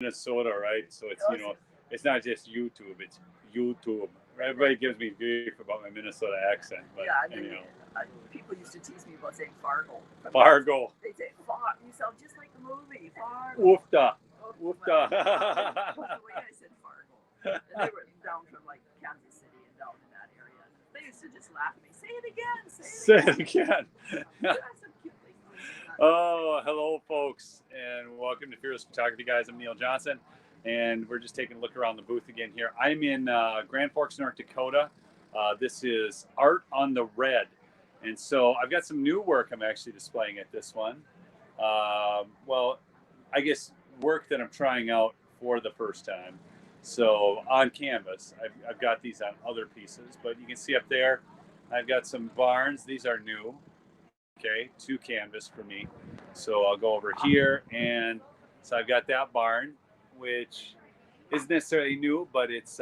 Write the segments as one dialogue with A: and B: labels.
A: Minnesota, right? So it's it's not just YouTube; it's YouTube. Everybody gives me grief about my Minnesota accent, but
B: Yeah,
A: anyhow.
B: people used to tease me about saying Fargo.
A: Fargo.
B: They say, Fargo. You sound just like the movie, Fargo.
A: Woofda.
B: Oh,
A: Woofda.
B: that's the way I said Fargo. And they were down from like Kansas City and down in that area. They used to just laugh at me. Say it again.
A: Say it again.
B: That's some cute things.
A: Oh, hello, folks, and welcome to Fearless Photography, guys. I'm Neil Johnson, and we're just taking a look around the booth again here. I'm in Grand Forks, North Dakota. This is Art on the Red, and so I've got some new work I'm actually displaying at this one. Well, I guess work that I'm trying out for the first time. So on canvas, I've got these on other pieces, but you can see up there, I've got some barns. These are new. Okay, 2 canvas for me. So I'll go over here, and so I've got that barn, which isn't necessarily new, but it's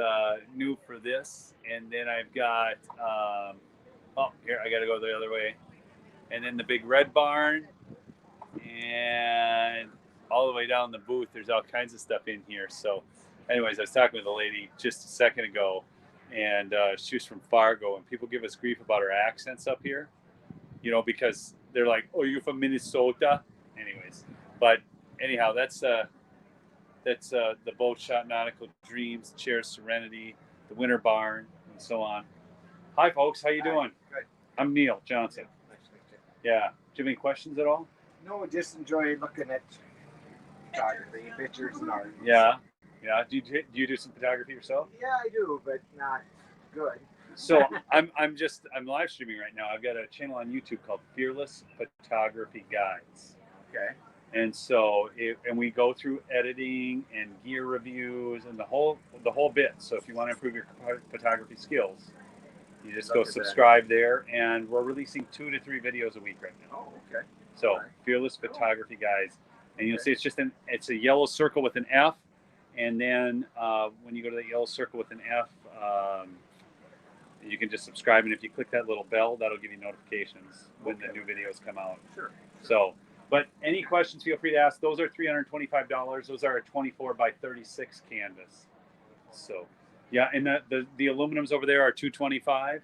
A: new for this. And then I've got, oh, here, I got to go the other way. And then the big red barn, and all the way down the booth, there's all kinds of stuff in here. So anyways, I was talking with a lady just a second ago, and she was from Fargo, and people give us grief about our accents up here. You know, because they're like, "Oh, you're from Minnesota," anyways. But anyhow, that's the Boat Shop Nautical Dreams, Chair Serenity, the Winter Barn, and so on. Hi, folks. How you doing?
C: Good.
A: I'm Neil Johnson.
C: Nice to meet you.
A: Yeah. Do you have any questions at all?
C: No, just enjoy looking at photography, pictures, and art.
A: Yeah. Yeah. Do you do some photography yourself?
C: Yeah, I do, but not good.
A: So I'm live streaming right now. I've got a channel on YouTube called Fearless Photography Guides.
C: Okay.
A: And so, and we go through editing and gear reviews and the whole bit. So if you want to improve your photography skills, you just go subscribe there. And we're releasing 2 to 3 videos a week right now.
C: Oh, okay.
A: So Fearless Photography Guides, and you'll see it's a yellow circle with an F, and then when you go to the yellow circle with an F. You can just subscribe, and if you click that little bell, that'll give you notifications when the new videos come out.
C: Sure.
A: So, but any questions, feel free to ask. Those are $325. Those are a 24 by 36 canvas. So, yeah, and the aluminums over there are $225,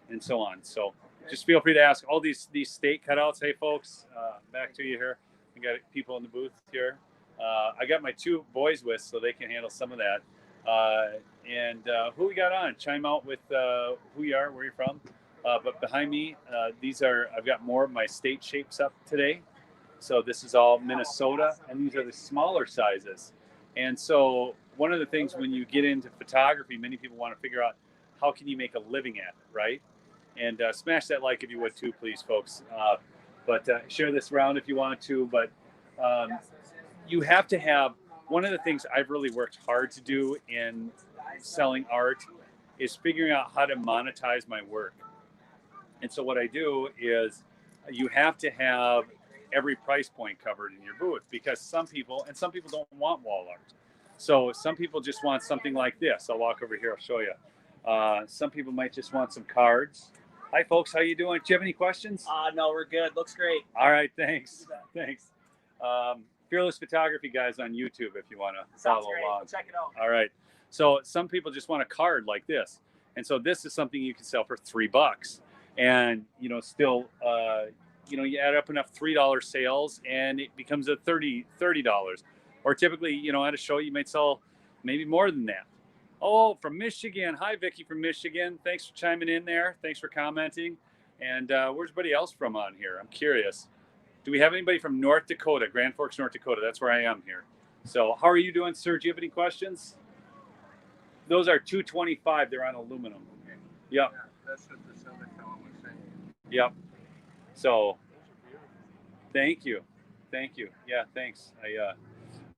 A: and so on. So, just feel free to ask. All these state cutouts. Hey, folks, back to you here. We got people in the booth here. I got my 2 boys with, so they can handle some of that. And who we got on? Chime out with who you are, where you're from. But behind me, I've got more of my state shapes up today. So this is all Minnesota, and these are the smaller sizes. And so one of the things when you get into photography, many people want to figure out how can you make a living at it, right? And smash that like if you would too, please, folks. But share this around if you want to. But you have to have. One of the things I've really worked hard to do in selling art is figuring out how to monetize my work. And so what I do is you have to have every price point covered in your booth, because some people don't want wall art. So some people just want something like this. I'll walk over here, I'll show you. Some people might just want some cards. Hi, folks. How you doing? Do you have any questions?
D: No, we're good. Looks great.
A: All right. Thanks. Thanks. Fearless Photography Guys on YouTube if you want to follow along.
D: We'll check it out.
A: All right. So some people just want a card like this. And so this is something you can sell for $3. And, still, you add up enough $3 sales and it becomes a $30. Or typically, at a show, you might sell maybe more than that. Oh, from Michigan. Hi, Vicki from Michigan. Thanks for chiming in there. Thanks for commenting. And where's everybody else from on here? I'm curious. Do we have anybody from North Dakota, Grand Forks, North Dakota? That's where I am here. So how are you doing, sir? Do you have any questions? Those are $225. They're on aluminum.
C: Okay.
A: Yep.
C: Yeah, that's what this other fellow was saying.
A: Yep. So thank you. Yeah, thanks.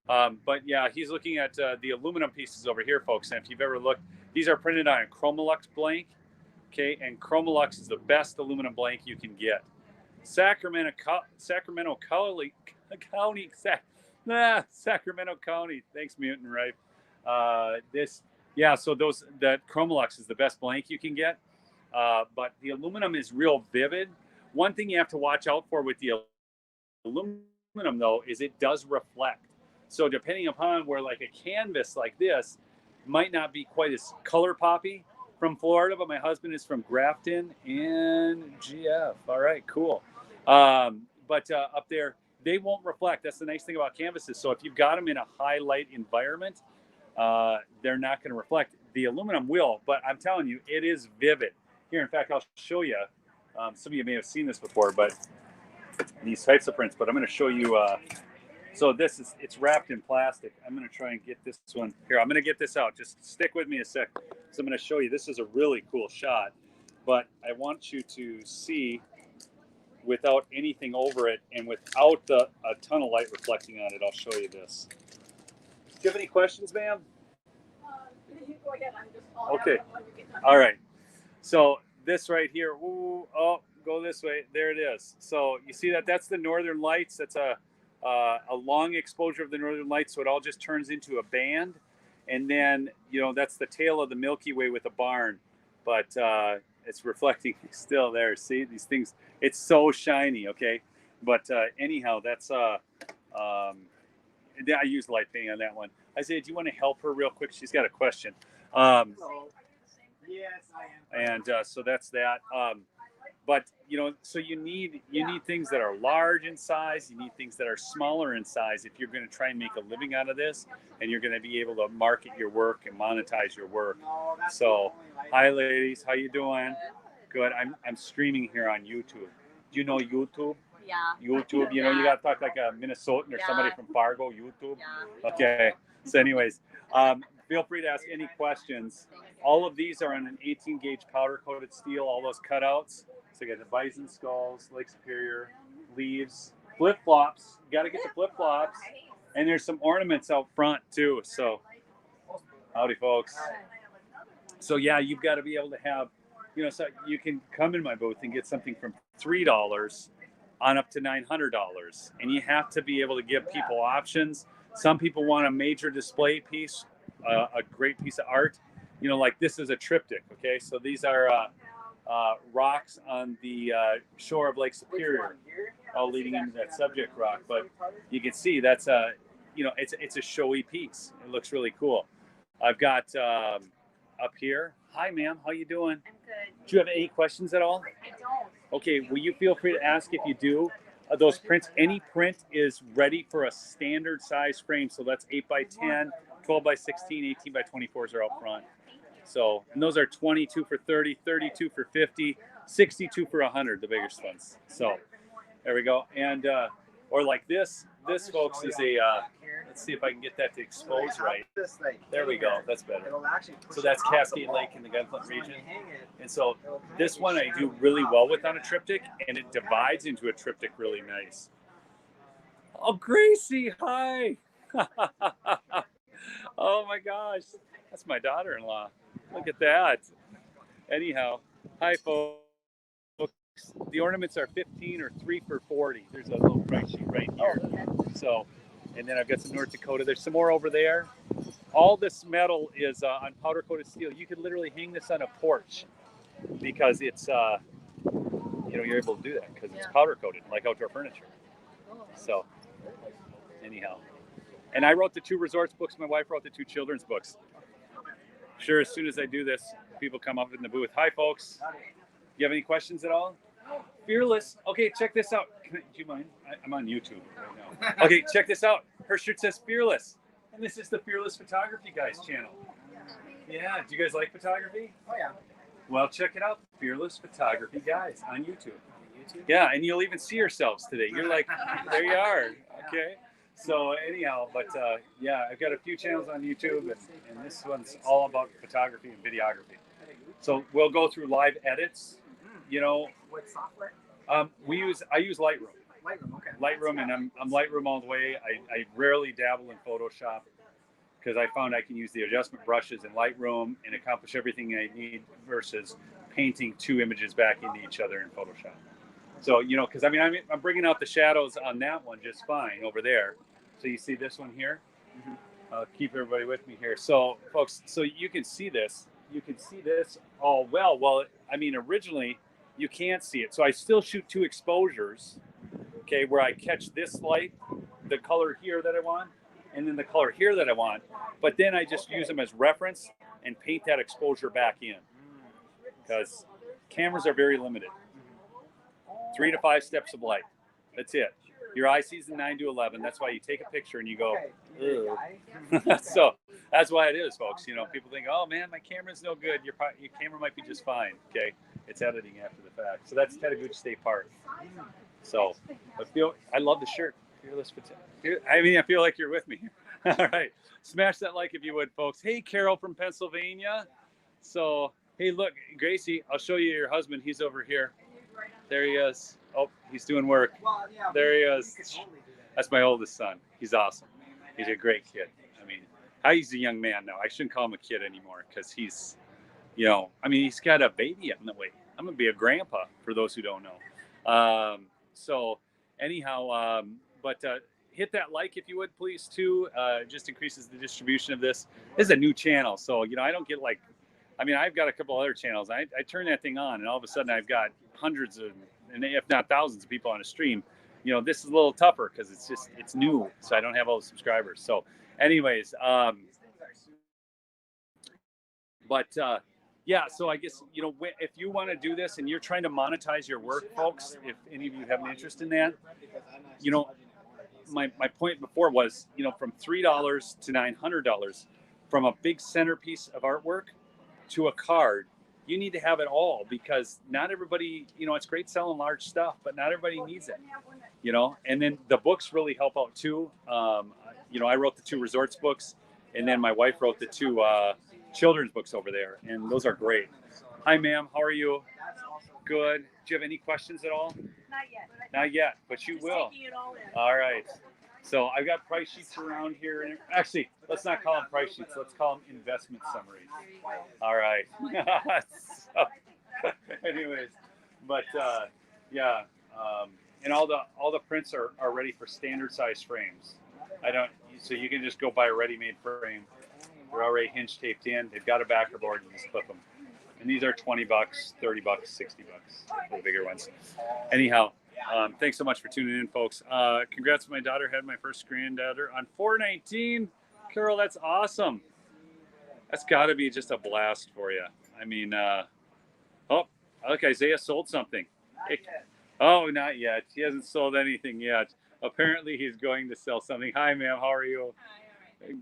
A: But yeah, he's looking at the aluminum pieces over here, folks. And if you've ever looked, these are printed on a Chromolux blank. Okay, and Chromolux is the best aluminum blank you can get. Sacramento County. Sacramento County. Thanks, Mutant Ripe. So that Chromolux is the best blank you can get. But the aluminum is real vivid. One thing you have to watch out for with the aluminum, though, is it does reflect. So depending upon where like a canvas like this might not be quite as color poppy from Florida, but my husband is from Grafton and GF. All right, cool. But up there, they won't reflect. That's the nice thing about canvases. So if you've got them in a high light environment, they're not going to reflect. The aluminum will, but I'm telling you, it is vivid. Here, in fact, I'll show you. Some of you may have seen this before, but these types of prints. But I'm going to show you. So it's wrapped in plastic. I'm going to try and get this one here. I'm going to get this out. Just stick with me a sec. So I'm going to show you. This is a really cool shot, but I want you to see without anything over it and without a ton of light reflecting on it. I'll show you this. Do you have any questions, ma'am? Okay. All right. So this right here. Ooh, oh, go this way. There it is. So you see that? That's the Northern Lights. That's a long exposure of the Northern Lights. So it all just turns into a band. And then, that's the tail of the Milky Way with a barn. But it's reflecting still there. See these things? It's so shiny. Okay. But anyhow, that's I used light painting on that one. Isaiah, do you want to help her real quick? She's got a question.
C: Yes, I am.
A: And so that's that. But so you need things that are large in size. You need things that are smaller in size if you're going to try and make a living out of this, and you're going to be able to market your work and monetize your work. So, hi ladies, how you doing? Good. I'm streaming here on YouTube. Do you know YouTube?
D: Yeah.
A: YouTube. You got to talk like a Minnesotan or somebody from Fargo. YouTube. Yeah. Okay. So, anyways, feel free to ask any questions. All of these are on an 18 gauge powder coated steel. All those cutouts. So you got the bison skulls, Lake Superior, leaves, flip flops. You got to get the flip flops, and there's some ornaments out front too. So, howdy, folks. So yeah, you've got to be able to have, so you can come in my booth and get something from $3 on up to $900, and you have to be able to give people options. Some people want a major display piece, a great piece of art. Like this is a triptych. Okay, so these are rocks on the shore of Lake Superior, all leading into that subject rock. But you can see that's it's a showy piece. It looks really cool. I've got up here. Hi, ma'am. How you doing?
D: I'm good.
A: Do you have any questions at all?
D: I don't.
A: Okay. Will you feel free to ask if you do? Those prints. Any print is ready for a standard size frame. So that's 8x10, 12x16, 18x24s are out front. So, and those are 22 for 30, 32 for 50, 62 for 100, the biggest ones. So, there we go. And, or like this, folks, is a, let's see if I can get that to expose right. There we go. That's better. So that's Cascade Lake in the Gunflint region. And so this one I do really well with on a triptych, and it divides into a triptych really nice. Oh, Gracie, hi. Oh my gosh. That's my daughter-in-law. Look at that. Anyhow, hi folks. The ornaments are 15 or 3 for 40. There's a little price sheet right here. So, and then I've got some North Dakota. There's some more over there. All this metal is on powder coated steel. You could literally hang this on a porch because it's, you're able to do that because it's powder coated like outdoor furniture. So, anyhow. And I wrote the 2 resorts books. My wife wrote the 2 children's books. Sure, as soon as I do this, people come up in the booth. Hi, folks. Do you have any questions at all? Fearless. Okay, check this out. Do you mind? I'm on YouTube right now. Okay, check this out. Her shirt says Fearless. And this is the Fearless Photography Guys channel. Yeah, do you guys like photography?
C: Oh, yeah.
A: Well, check it out. Fearless Photography Guys on YouTube. Yeah, and you'll even see yourselves today. You're like, there you are. Okay. So anyhow, but yeah, I've got a few channels on YouTube, and this one's all about photography and videography. So we'll go through live edits.
C: What software?
A: I use Lightroom.
C: Lightroom, okay.
A: Lightroom, and I'm Lightroom all the way. I rarely dabble in Photoshop because I found I can use the adjustment brushes in Lightroom and accomplish everything I need versus painting 2 images back into each other in Photoshop. So because I'm bringing out the shadows on that one just fine over there. So you see this one here? Mm-hmm. I'll keep everybody with me here. So folks, so you can see this. You can see this all well. Well, originally you can't see it. So I still shoot 2 exposures, okay, where I catch this light, the color here that I want, and then the color here that I want. But then I just use them as reference and paint that exposure back in, because cameras are very limited. 3 to 5 steps of light. That's it. Your eye sees in 9 to 11. That's why you take a picture and you go, ugh. So that's why it is, folks. You know, people think, oh man, my camera's no good. Your camera might be just fine. Okay, it's editing after the fact. So that's Chattahoochee State Park. So I love the shirt. Fearless. I mean, I feel like you're with me. All right, smash that like if you would, folks. Hey, Carol from Pennsylvania. So hey, look, Gracie, I'll show you your husband. He's over here. There he is. Oh, he's doing work. There he is. That's my oldest son. He's awesome. He's a great kid. I mean, he's a young man now. I shouldn't call him a kid anymore because he's, you know, I mean, he's got a baby on the way. I'm going to be a grandpa for those who don't know. So anyhow, but hit that like if you would, please, too. Just increases the distribution of this. This is a new channel. So, you know, I don't get like, I mean, I've got a couple other channels. I turn that thing on and all of a sudden I've got hundreds of, and if not thousands of people on a stream. You know, this is a little tougher because it's new, so I don't have all the subscribers. So anyways, yeah, so I guess, you know, if you want to do this and you're trying to monetize your work, folks, if any of you have an interest in that, you know, my point before was, you know, from $3 to $900, from a big centerpiece of artwork to a card, you need to have it all, because not everybody, you know, it's great selling large stuff, but not everybody needs it, you know. And then the books really help out too. You know, I wrote the 2 resorts books, and then my wife wrote the 2 children's books over there, and those are great. Hi, ma'am. How are you? Good. Do you have any questions at all?
B: Not yet.
A: Not yet, but you will.
B: Taking it all in.
A: All right. So I've got price sheets around here. And actually, let's not call them price sheets. Let's call them investment summaries. All right. So, anyways, but yeah, and all the prints are ready for standard size frames. So you can just go buy a ready-made frame. They're already hinge taped in. They've got a backer board. You just clip them. And these are $20, $30, $60 for the bigger ones. Anyhow. Thanks so much for tuning in, folks. Congrats, my daughter had my first granddaughter on 4/19. Carol, that's awesome. That's got to be just a blast for you. I mean, oh, look, Isaiah sold something. Oh, not yet. He hasn't sold anything yet. Apparently, he's going to sell something. Hi, ma'am. How are you?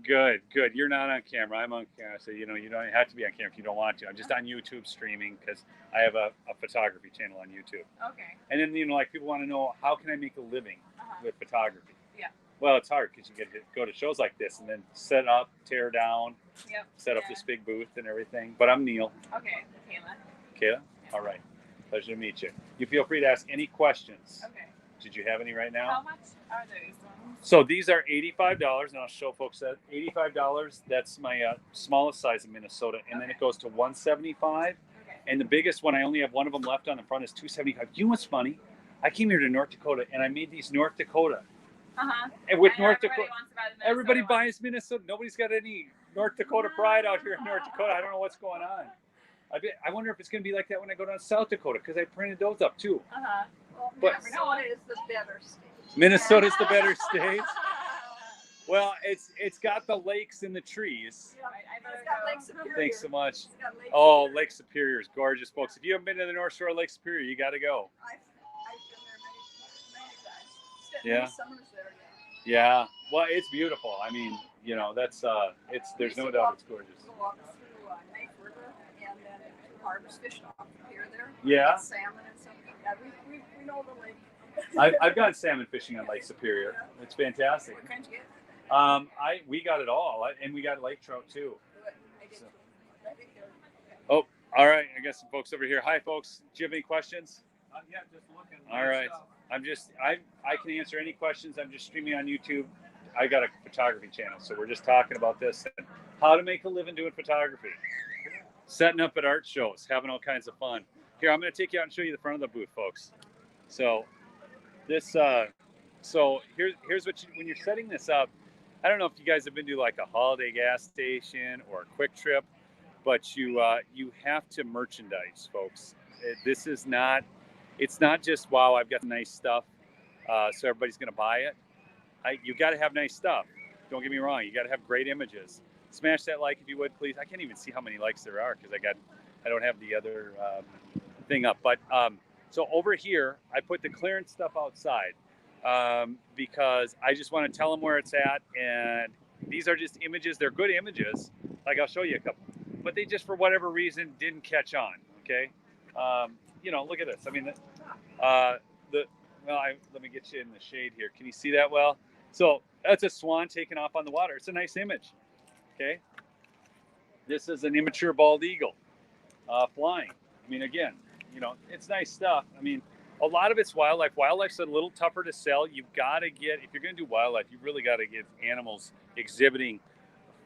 A: Good, good. You're not on camera. I'm on camera, so you know you don't have to be on camera if you don't want to. I'm just on YouTube streaming because I have a photography channel on YouTube.
B: Okay.
A: And then, you know, like people want to know, how can I make a living with photography?
B: Yeah.
A: Well, it's hard because you get to go to shows like this and then set up, tear down, set up this big booth and everything. But I'm Neil.
B: Okay, Kayla.
A: Kayla? Yeah. All right. Pleasure to meet you. You feel free to ask any questions.
B: Okay.
A: Did you have any right now?
B: How much are those ones?
A: So these are $85, and I'll show folks that $85. That's my smallest size in Minnesota, and then it goes to $175. Okay. And the biggest one, I only have one of them left on the front, is $275. You know what's funny? I came here to North Dakota, and I made these North Dakota. And with North Dakota, everybody buys Minnesota. Nobody's got any North Dakota pride out here in North Dakota. I don't know what's going on. I wonder if it's going to be like that when I go down to South Dakota, because I printed those up too.
B: Well,
A: but
B: Minnesota is the better state.
A: Minnesota's the better state. Well, it's got the lakes and the trees.
B: Yeah, it's got Lake Superior.
A: Thanks so much.
B: Oh,
A: Lake Superior is gorgeous, folks. If you haven't been to the North Shore of Lake Superior, you got to go.
B: I've been there many times. Spent
A: Yeah.
B: many summers there.
A: Yeah. Well, it's beautiful. I mean, you know, that's there's no doubt it's gorgeous.
B: Go up through Knife River and then to harvest fish off the pier there.
A: Yeah.
B: Salmon and stuff. Yeah, we know the lake.
A: I've gone salmon fishing on Lake Superior. It's fantastic.
B: What kind you get?
A: We got it all, and we got lake trout too.
B: I did.
A: So.
B: I think they're okay.
A: Oh, all right. I got some folks over here. Hi, folks. Do you have any questions?
C: Yeah, just looking.
A: All right. I can answer any questions. I'm just streaming on YouTube. I got a photography channel, so we're just talking about this and how to make a living doing photography. Setting up at art shows, having all kinds of fun. Here, I'm going to take you out and show you the front of the booth, folks. So this, here's what when you're setting this up. I don't know if you guys have been to like a Holiday gas station or a Quick Trip, but you have to merchandise, folks. This is not. It's not just, wow, I've got nice stuff, so everybody's going to buy it. You got to have nice stuff. Don't get me wrong. You got to have great images. Smash that like if you would, please. I can't even see how many likes there are because I don't have the other thing up. But so over here, I put the clearance stuff outside because I just want to tell them where it's at. And these are just images. They're good images. Like I'll show you a couple, but they just for whatever reason didn't catch on. Okay, look at this. I mean, let me get you in the shade here. Can you see that well? So that's a swan taking off on the water. It's a nice image. Okay. This is an immature bald eagle flying. I mean, again, it's nice stuff. I mean, a lot of it's wildlife. Wildlife's a little tougher to sell. You've got to get, if you're going to do wildlife, you really got to get animals exhibiting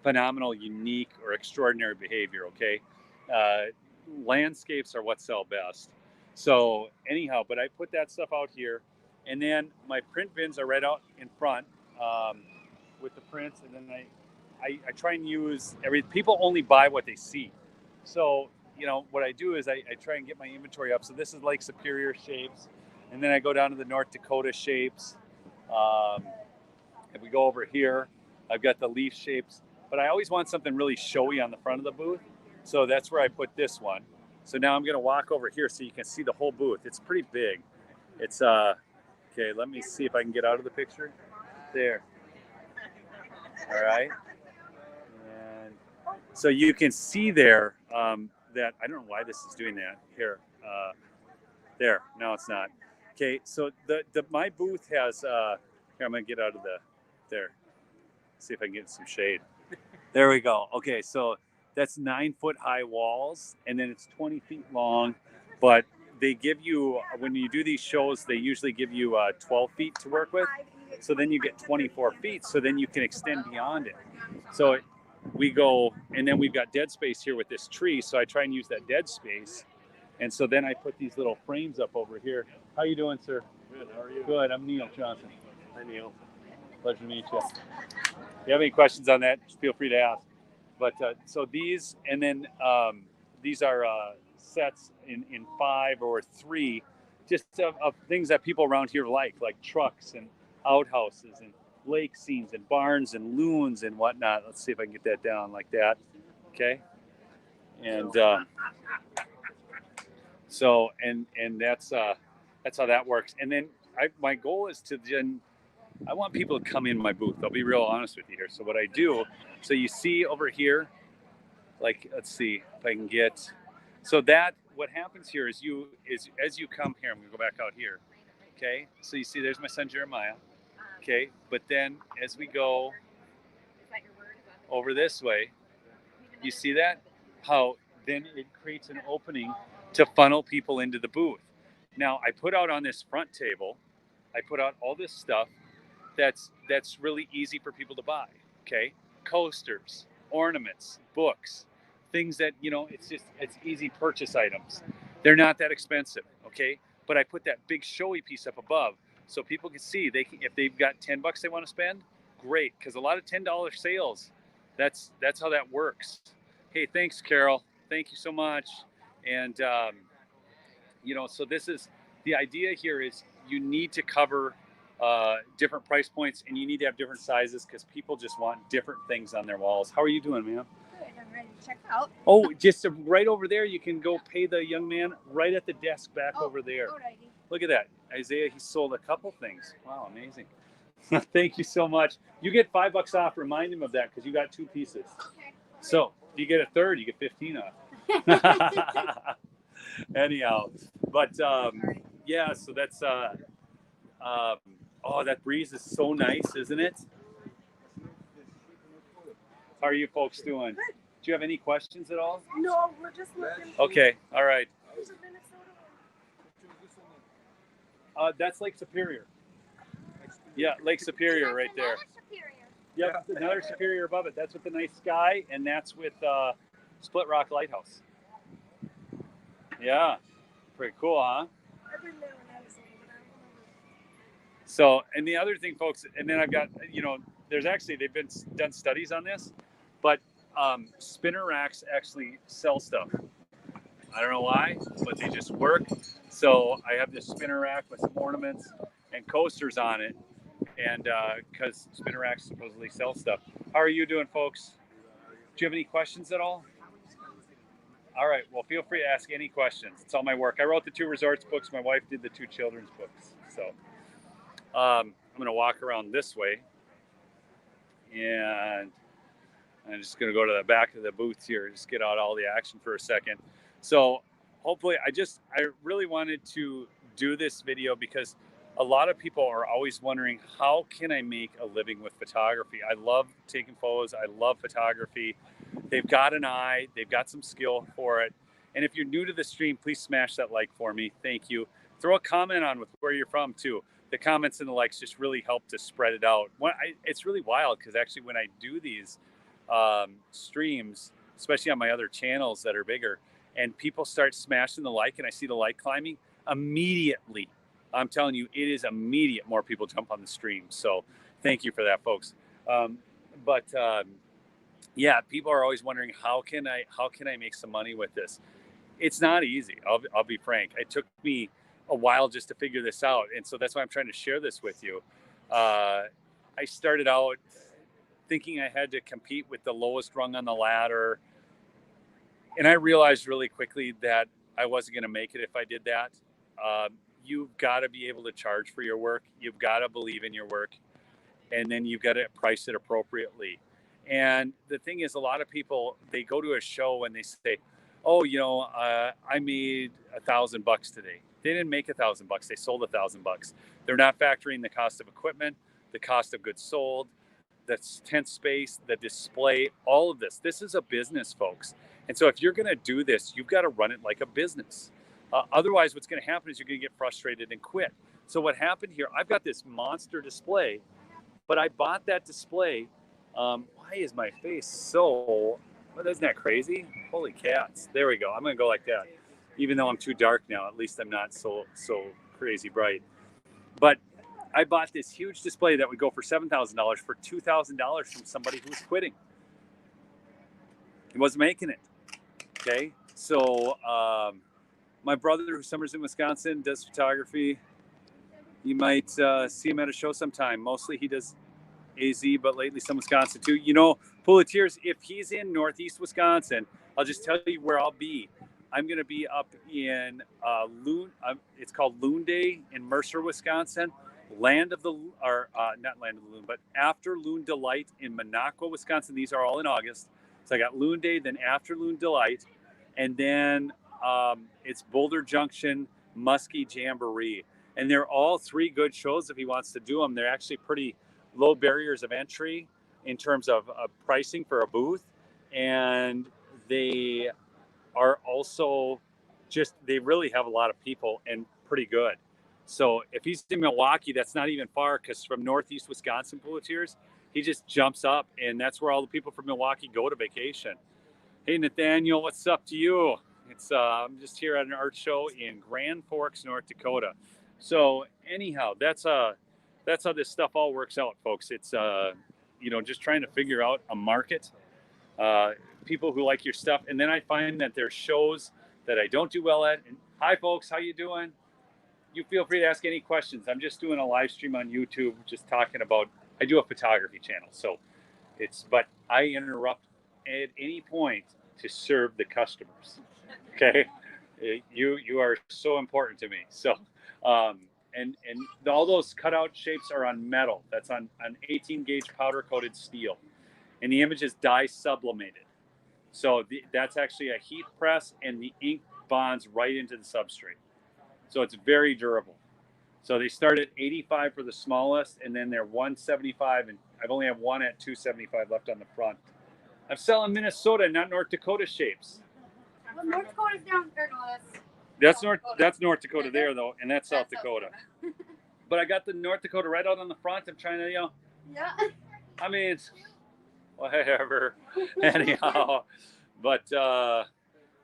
A: phenomenal, unique, or extraordinary behavior. Okay. Landscapes are what sell best. So anyhow, but I put that stuff out here, and then my print bins are right out in front with the prints, and then I try and use people only buy what they see. So, what I do is I try and get my inventory up. So this is Lake Superior shapes, and then I go down to the North Dakota shapes. If we go over here, I've got the leaf shapes, but I always want something really showy on the front of the booth. So that's where I put this one. So now I'm going to walk over here so you can see the whole booth. It's pretty big. It's, okay, let me see if I can get out of the picture. There. All right. And so you can see there that, I don't know why this is doing that. Here. There. No, it's not. Okay, so my booth has, here, I'm going to get out of there. See if I can get some shade. There we go. Okay, so that's 9-foot high walls, and then it's 20 feet long, but they give you, when you do these shows, they usually give you 12 feet to work with. So then you get 24 feet. So then you can extend beyond it. So we go, and then we've got dead space here with this tree. So I try and use that dead space. And so then I put these little frames up over here. How you doing, sir?
D: Good, how are you?
A: Good, I'm Neil Johnson.
D: Hi, Neil.
A: Pleasure to meet you. If you have any questions on that, just feel free to ask. But so these, and then these are sets in 5 or 3, just of things that people around here like trucks and outhouses and lake scenes and barns and loons and whatnot. Let's see if I can get that down like that. Okay. And so and that's how that works. And then my goal is to then, I want people to come in my booth. I'll be real honest with you here. So what I do, so you see over here, like, let's see if I can get, so that what happens here is as you come here, I'm gonna go back out here. Okay. So you see there's my son Jeremiah. Okay. But then as we go over this way, you see that? How then it creates an opening to funnel people into the booth. Now I put out on this front table, I put out all this stuff that's really easy for people to buy. Okay, coasters, ornaments, books, things that it's easy purchase items. They're not that expensive. Okay, but I put that big showy piece up above so people can see if they've got $10 they want to spend, great, because a lot of $10 sales, that's how that works. Hey, thanks, Carol. Thank you so much. And so this is the idea here is you need to cover different price points, and you need to have different sizes because people just want different things on their walls. How are you doing, ma'am?
E: Good, I'm ready to check out.
A: Oh, just right over there, you can go pay the young man right at the desk back over there.
E: Alrighty.
A: Look at that. Isaiah, he sold a couple things. Wow, amazing. Thank you so much. You get $5 off. Remind him of that because you got 2 pieces.
E: Okay.
A: So you get a third, you get 15 off. Anyhow, but yeah, so that's oh, that breeze is so nice, isn't it? How are you folks doing?
B: Good.
A: Do you have any questions at all?
B: No, we're just looking.
A: Okay, all right.
B: There's a Minnesota
A: That's Lake Superior. Yeah, Lake Superior right there. Yep, another Superior above it. That's with the nice sky, and that's with Split Rock Lighthouse. Yeah, pretty cool, huh?
B: I've been there when I was little, but I don't remember.
A: So, and the other thing, folks, and then I've got, there's actually, they've been done studies on this, but spinner racks actually sell stuff. I don't know why, but they just work. So I have this spinner rack with some ornaments and coasters on it. and because spinner racks supposedly sell stuff. How are you doing, folks? Do you have any questions at all? All right, well, feel free to ask any questions. It's all my work. I wrote the 2 resorts books. My wife did the 2 children's books. So I'm going to walk around this way, and I'm just going to go to the back of the booth here, just get out all the action for a second. So hopefully, I really wanted to do this video because a lot of people are always wondering, how can I make a living with photography? I love taking photos. I love photography. They've got an eye, they've got some skill for it. And if you're new to the stream, please smash that like for me. Thank you. Throw a comment on with where you're from too. The comments and the likes just really help to spread it out. It's really wild because actually when I do these streams, especially on my other channels that are bigger, and people start smashing the like and I see the like climbing, immediately, I'm telling you, it is immediate. More people jump on the stream. So thank you for that, folks. Yeah, people are always wondering, how can I make some money with this? It's not easy. I'll be frank. It took me a while just to figure this out, and so that's why I'm trying to share this with you. I started out thinking I had to compete with the lowest rung on the ladder, and I realized really quickly that I wasn't going to make it if I did that. You've got to be able to charge for your work. You've got to believe in your work, and then you've got to price it appropriately. And the thing is, a lot of people, they go to a show and they say, oh, I made $1,000 today. They didn't make $1,000. They sold $1,000. They're not factoring the cost of equipment, the cost of goods sold, the tent space, the display, all of this. This is a business, folks. And so if you're going to do this, you've got to run it like a business. Otherwise, what's going to happen is you're going to get frustrated and quit. So what happened here, I've got this monster display, but I bought that display. Why is my face so, well, isn't that crazy? Holy cats. There we go. I'm going to go like that. Even though I'm too dark now, at least I'm not so crazy bright. But I bought this huge display that would go for $7,000 for $2,000 from somebody who was quitting. He wasn't making it. Okay. So my brother, who summers in Wisconsin, does photography. You might see him at a show sometime. Mostly he does AZ, but lately some Wisconsin too. Pool of Tears, if he's in Northeast Wisconsin, I'll just tell you where I'll be. I'm going to be up in it's called Loon Day in Mercer, Wisconsin. Not Land of the Loon, but After Loon Delight in Minocqua, Wisconsin. These are all in August. So I got Loon Day, then After Loon Delight, and then it's Boulder Junction Muskie Jamboree. And they're all 3 good shows if he wants to do them. They're actually pretty low barriers of entry in terms of pricing for a booth, and they are also they really have a lot of people and pretty good. So if he's in Milwaukee, that's not even far, because from Northeast Wisconsin Pool of Tears, he just jumps up, and that's where all the people from Milwaukee go to vacation. Hey Nathaniel, what's up to you? It's I'm just here at an art show in Grand Forks, North Dakota. So anyhow, that's how this stuff all works out, folks. It's just trying to figure out a market, people who like your stuff, and then I find that there's shows that I don't do well at. And hi, folks, how you doing? You feel free to ask any questions. I'm just doing a live stream on YouTube, just talking about. I do a photography channel, so but I interrupt at any point to serve the customers. Okay, you are so important to me. So. And all those cutout shapes are on metal. That's on 18 gauge powder coated steel, and the image is dye sublimated. So that's actually a heat press, and the ink bonds right into the substrate. So it's very durable. So they start at 85 for the smallest, and then they're 175, and I've only have one at 275 left on the front. I'm selling Minnesota, not North Dakota shapes.
D: Well, North Dakota's down there,
A: That's North Dakota there though, and that's South Dakota. But I got the North Dakota right out on the front. I'm trying to,
D: Yeah.
A: I mean, whatever. Anyhow, but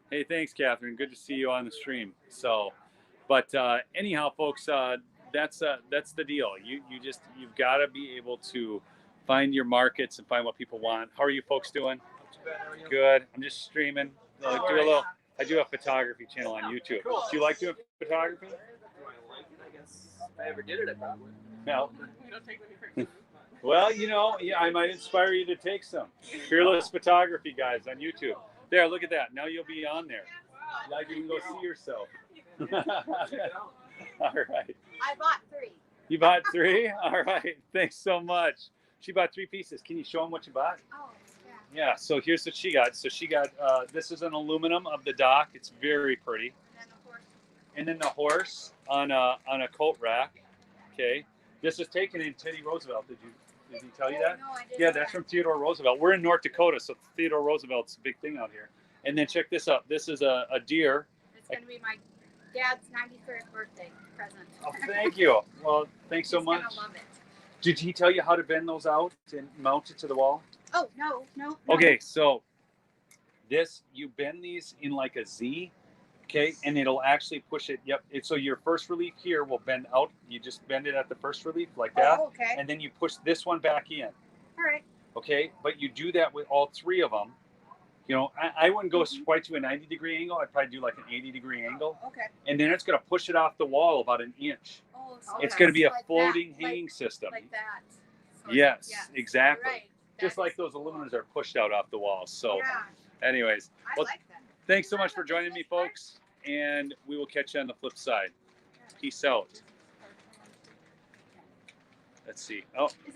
A: hey, thanks, Catherine. Good to see you on the stream. So, but anyhow, folks, that's the deal. You've got to be able to find your markets and find what people want. How are you folks doing? Good. I'm just streaming. I do a photography channel on YouTube. Cool. Do you like doing photography?
E: Do I like it? I guess if I ever did it, I probably would.
A: No.
E: We don't take any pictures.
A: Well, you know, yeah, I might inspire you to take some. Fearless Photography, guys, on YouTube. There, look at that. Now you'll be on there. Now you can go see yourself. All right.
D: I bought 3.
A: You bought 3? All right. Thanks so much. She bought 3 pieces. Can you show them what you bought?
D: Oh, yeah.
A: Yeah, so here's what she got. So she got, this is an aluminum of the dock. It's very pretty.
D: And then of course.
A: And then the horse on a coat rack. Okay. This was taken in Teddy Roosevelt. Did he tell you that?
D: No, I didn't.
A: Yeah, that's from Theodore Roosevelt. We're in North Dakota, so Theodore Roosevelt's a big thing out here. And then check this out. This is a deer.
D: It's gonna be my dad's 93rd birthday present.
A: Oh, thank you. Well, thanks so
D: He's
A: much.
D: gonna love it.
A: Did he tell you how to bend those out and mount it to the wall?
D: Oh no.
A: Okay, so this, you bend these in like a Z, okay, and it'll actually push it. Yep. So your first relief here will bend out. You just bend it at the first relief like that,
D: Oh, okay.
A: and then you push this one back in.
D: All right.
A: Okay, but you do that with all 3 of them. You know, I wouldn't go quite to a 90-degree angle. I'd probably do like an 80-degree angle,
D: Okay.
A: and then it's going to push it off the wall about an inch.
D: Oh, so
A: It's going to be a
D: like
A: floating
D: that,
A: hanging system.
D: Like that. Sort of.
A: Yes,
D: Yeah.
A: exactly.
D: Right.
A: Just
D: That's
A: like those
D: cool.
A: aluminums are pushed out off the wall. So,
D: Yeah,
A: anyways,
D: I
A: well,
D: like that.
A: thanks so much for joining me, folks, and we will catch you on the flip side. Peace out. Let's see. Oh,